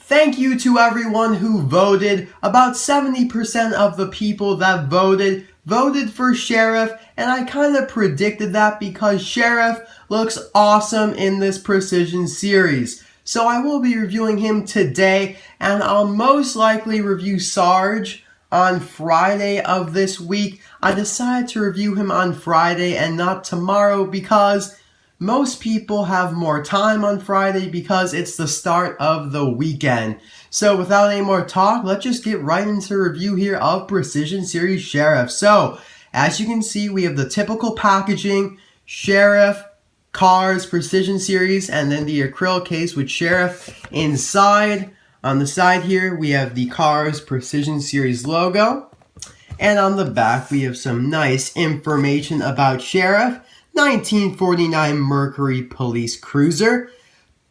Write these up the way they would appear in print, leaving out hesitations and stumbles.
Thank you to everyone who voted. About 70% of the people that voted for Sheriff, and I kind of predicted that because Sheriff looks awesome in this Precision series. So I will be reviewing him today, and I'll most likely review Sarge on Friday of this week. I decided to review him on Friday and not tomorrow because most people have more time on Friday because it's the start of the weekend. So without any more talk, let's just get right into the review here of Precision Series Sheriff. So, as you can see, we have the typical packaging, Sheriff, Cars, Precision Series, and then the acrylic case with Sheriff inside. On the side here, we have the Cars Precision Series logo. And on the back, we have some nice information about Sheriff. 1949 Mercury Police Cruiser,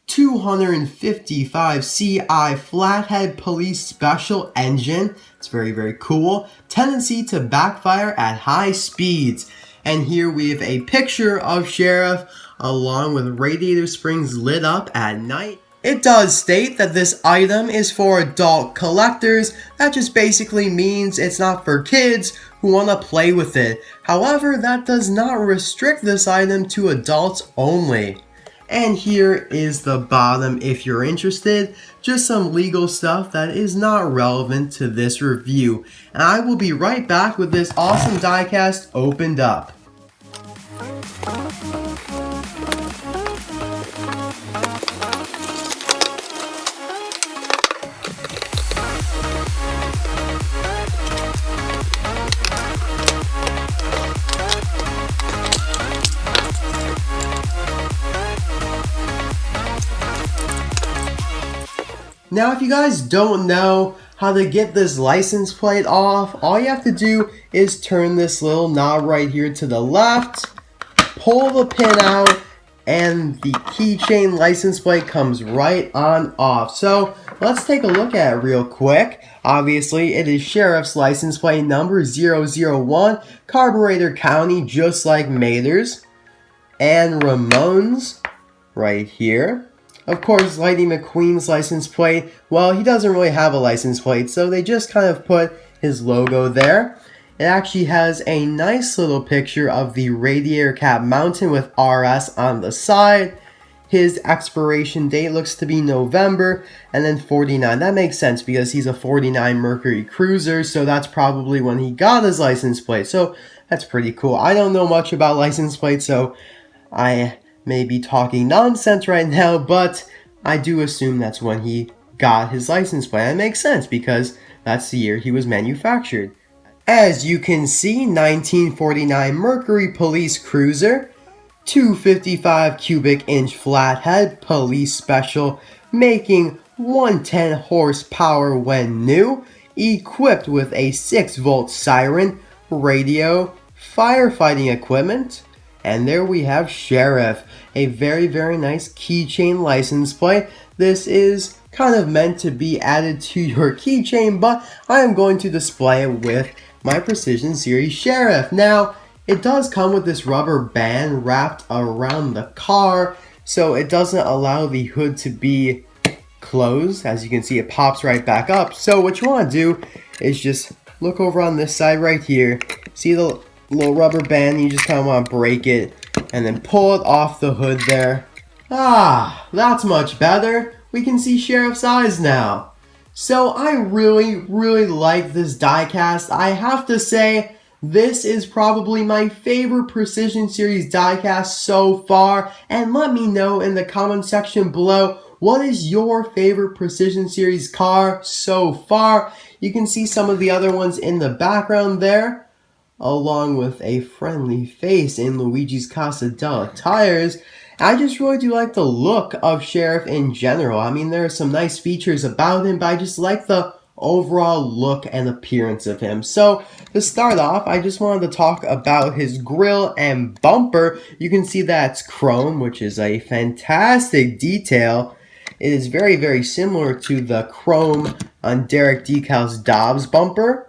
255 CI Flathead Police Special Engine. It's very, very cool. Tendency to backfire at high speeds. And here we have a picture of Sheriff along with radiator springs lit up at night. It does state that this item is for adult collectors. That just basically means it's not for kids who want to play with it. However, that does not restrict this item to adults only. And here is the bottom if you're interested. Just some legal stuff that is not relevant to this review. And I will be right back with this awesome diecast opened up. Now, if you guys don't know how to get this license plate off, all you have to do is turn this little knob right here to the left, pull the pin out, and the keychain license plate comes right on off. So let's take a look at it real quick. Obviously, it is Sheriff's license plate number 001, Carburetor County, just like Mater's, and Ramon's right here. Of course, Lightning McQueen's license plate, well, he doesn't really have a license plate, so they just kind of put his logo there. It actually has a nice little picture of the radiator cap mountain with RS on the side. His expiration date looks to be November, and then 49. That makes sense because he's a 49 Mercury Cruiser, so that's probably when he got his license plate. So that's pretty cool. I don't know much about license plates, so I may be talking nonsense right now, but I do assume that's when he got his license plate. It makes sense because that's the year he was manufactured. As you can see, 1949 Mercury Police Cruiser, 255 cubic inch flathead police special, making 110 horsepower when new, equipped with a 6-volt siren, radio, firefighting equipment. And there we have Sheriff, a very, very nice keychain license plate. This is kind of meant to be added to your keychain, but I am going to display it with my Precision Series Sheriff. Now, it does come with this rubber band wrapped around the car, so it doesn't allow the hood to be closed. As you can see, it pops right back up. So what you want to do is just look over on this side right here. See the little rubber band? You just kind of want to break it and then pull it off the hood there. Ah, that's much better. We can see Sheriff's eyes now. So I really, really like this diecast. I have to say, this is probably my favorite Precision Series diecast so far. And let me know in the comment section below, what is your favorite Precision Series car so far? You can see some of the other ones in the background there, along with a friendly face in Luigi's Casa della Tires. I just really do like the look of Sheriff in general. I mean, there are some nice features about him, but I just like the overall look and appearance of him. So, to start off, I just wanted to talk about his grille and bumper. You can see that's chrome, which is a fantastic detail. It is very, very similar to the chrome on Derek Decal's Dobbs bumper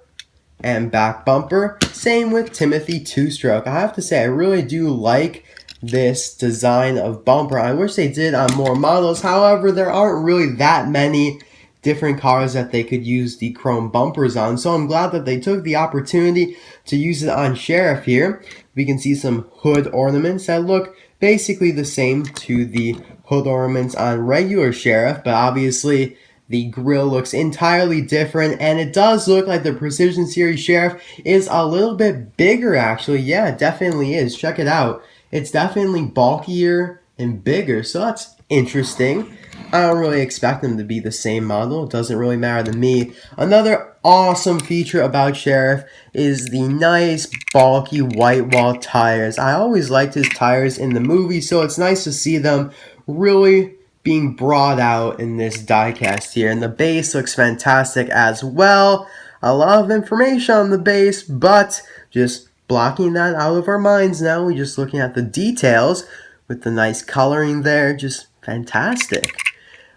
and back bumper. Same with Timothy two-stroke. I have to say, I really do like this design of bumper. I wish they did on more models. However, there aren't really that many different cars that they could use the chrome bumpers on. So I'm glad that they took the opportunity to use it on Sheriff here. We can see some hood ornaments that look basically the same to the hood ornaments on regular Sheriff, but obviously the grille looks entirely different, and it does look like the Precision Series Sheriff is a little bit bigger actually. Yeah, it definitely is. Check it out. It's definitely bulkier and bigger, so that's interesting. I don't really expect them to be the same model. It doesn't really matter to me. Another awesome feature about Sheriff is the nice bulky Whitewall tires. I always liked his tires in the movie, so it's nice to see them really being brought out in this diecast here. And the base looks fantastic as well. A lot of information on the base, but just blocking that out of our minds now. We're just looking at the details with the nice coloring there. Just fantastic.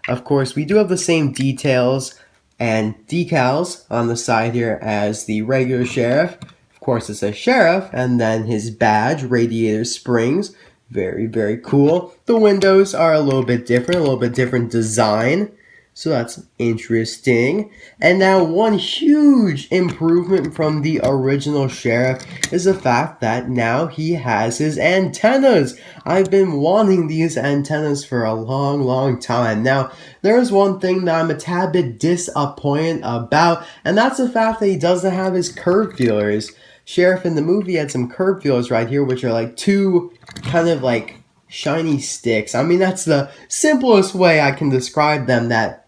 Of course, we do have the same details and decals on the side here as the regular Sheriff. Of course, it says Sheriff, and then his badge, radiator springs. Very, very cool. The windows are a little bit different design. So that's interesting. And now one huge improvement from the original Sheriff is the fact that now he has his antennas. I've been wanting these antennas for a long time. Now, there's one thing that I'm a tad bit disappointed about, and that's the fact that he doesn't have his curb feelers. Sheriff in the movie had some curb feelers right here, which are like two kind of like shiny sticks. I mean, that's the simplest way I can describe them, that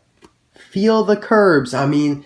feel the curbs. I mean,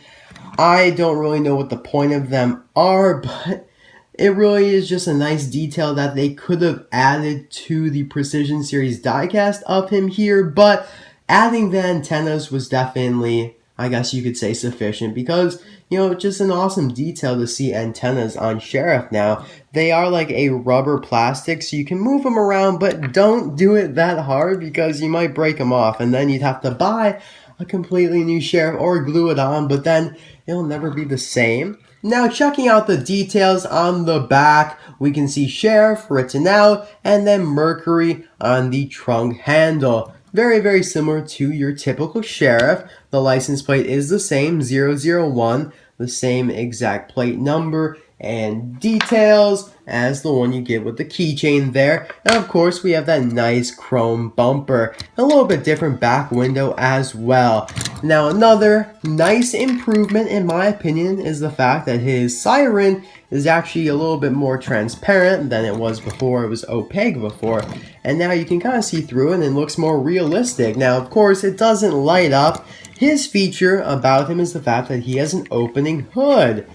I don't really know what the point of them are, but it really is just a nice detail that they could have added to the Precision Series diecast of him here, but adding the antennas was definitely, I guess you could say, sufficient, because, you know, just an awesome detail to see antennas on Sheriff now. They are like a rubber plastic, so you can move them around, but don't do it that hard because you might break them off, and then you'd have to buy a completely new Sheriff or glue it on, but then it'll never be the same. Now, checking out the details on the back, we can see Sheriff written out and then Mercury on the trunk handle. Very similar to your typical Sheriff. The license plate is the same, 001, the same exact plate number and details as the one you get with the keychain there. And of course, we have that nice chrome bumper. A little bit different back window as well. Now, another nice improvement, in my opinion, is the fact that his siren is actually a little bit more transparent than it was before. It was opaque before. And now you can kind of see through it and it looks more realistic. Now, of course, it doesn't light up. His feature about him is the fact that he has an opening hood.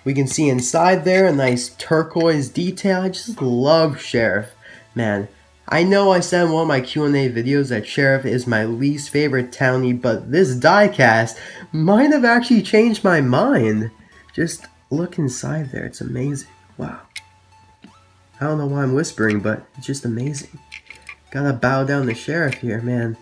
We can see inside there a nice turquoise detail. I just love Sheriff. Man, I know I said in one of my Q&A videos that Sheriff is my least favorite townie, but this diecast might have actually changed my mind. Just look inside there. It's amazing. Wow. I don't know why I'm whispering, but it's just amazing. Gotta bow down to Sheriff here, man.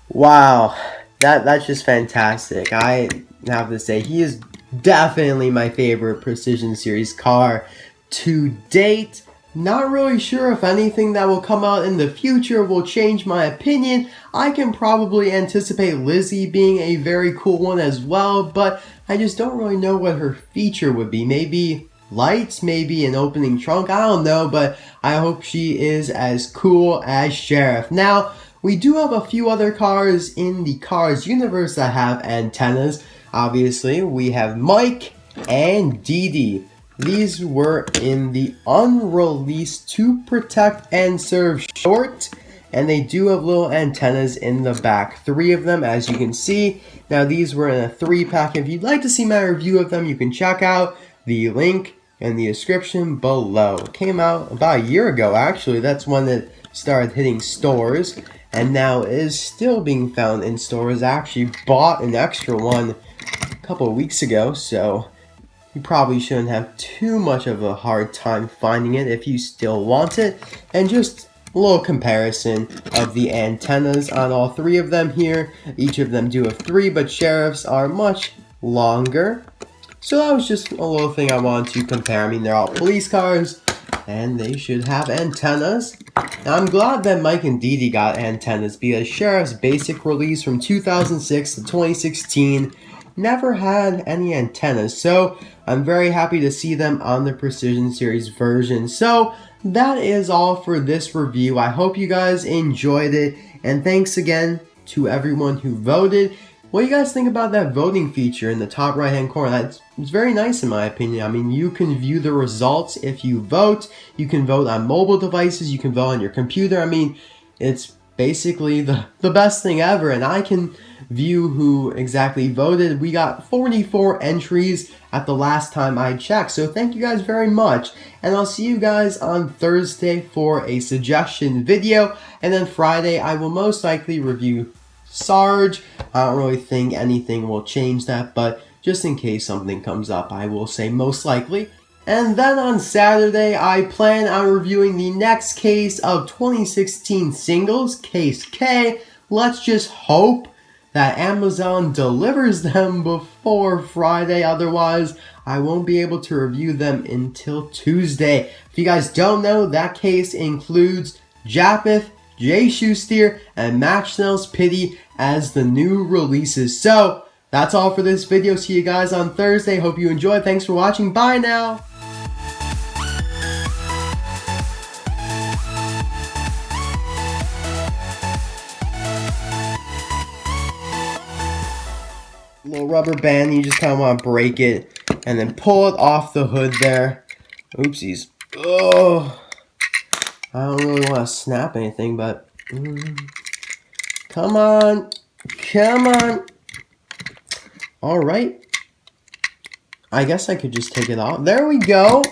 Wow. That's just fantastic. I have to say, he is definitely my favorite Precision Series car to date. Not really sure if anything that will come out in the future will change my opinion. I can probably anticipate Lizzie being a very cool one as well, but I just don't really know what her feature would be. Maybe lights, maybe an opening trunk, I don't know, but I hope she is as cool as Sheriff. Now, we do have a few other cars in the Cars universe that have antennas. Obviously, we have Mike and Dee Dee. These were in the unreleased To Protect and Serve short, and they do have little antennas in the back. 3 of them, as you can see. Now, these were in a 3-pack. If you'd like to see my review of them, you can check out the link in the description below. It came out about a year ago, actually. That's when it started hitting stores, and now is still being found in stores. I actually bought an extra one a couple of weeks ago, so you probably shouldn't have too much of a hard time finding it if you still want it. And just a little comparison of the antennas on all 3 of them here. Each of them do have 3, but Sheriff's are much longer. So that was just a little thing I wanted to compare. I mean, they're all police cars, and they should have antennas. Now, I'm glad that Mike and Dee Dee got antennas because Sheriff's basic release from 2006 to 2016 never had any antennas, so I'm very happy to see them on the Precision Series version. So that is all for this review. I hope you guys enjoyed it, and thanks again to everyone who voted. What do you guys think about that voting feature in the top right hand corner? It's very nice in my opinion. I mean, you can view the results if you vote. You can vote on mobile devices. You can vote on your computer. I mean, it's basically the best thing ever, and I can view who exactly voted. We got 44 entries at the last time I checked, so thank you guys very much, and I'll see you guys on Thursday for a suggestion video, and then Friday I will most likely review Sarge. I don't really think anything will change that, but just in case something comes up, I will say most likely. And then on Saturday, I plan on reviewing the next case of 2016 singles, Case K. Let's just hope that Amazon delivers them before Friday, otherwise I won't be able to review them until Tuesday. If you guys don't know, that case includes Japeth, Jay Schuster, and Max Snell's Pity as the new releases. So that's all for this video. See you guys on Thursday. Hope you enjoyed. Thanks for watching. Bye now. Little rubber band, you just kind of want to break it and then pull it off the hood there. Oopsies. Oh, I don't really want to snap anything, but come on, come on. All right, I guess I could just take it off. There we go.